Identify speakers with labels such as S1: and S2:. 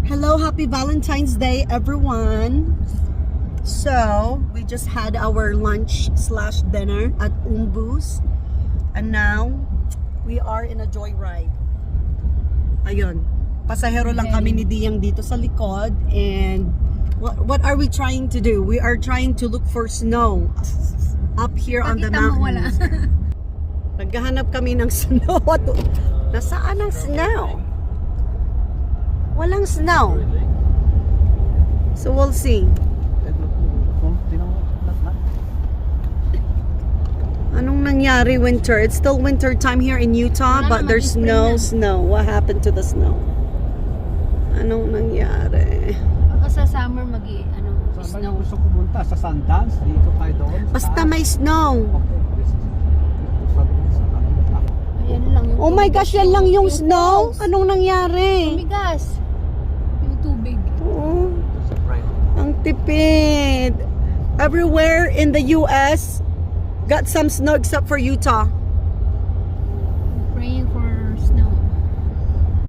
S1: Hello, happy Valentine's Day, everyone. So, we just had our lunch slash dinner at Umbus. And now, we are in a joyride. Ayun. Pasahero lang kami ni Diyang dito sa likod. And what are we trying to do? We are trying to look for snow up here on the mountains. Naghahanap kami ng snow. Nasaan ang snow? Walang snow. So we'll see. Anong nangyari winter? It's still winter time here in Utah, but there's no snow. What happened to the snow? Anong nangyari?
S2: Baka sa summer
S3: Saan yung gusto pumunta? Sa Sundance? Dito tayo doon?
S1: Basta may snow.
S2: Ayan lang yung
S1: Oh my gosh, yan lang yung snow? Anong nangyari?
S2: Tumigas. Yung tubig.
S1: Oh, ang tipid. Everywhere in the US got some snow except for Utah.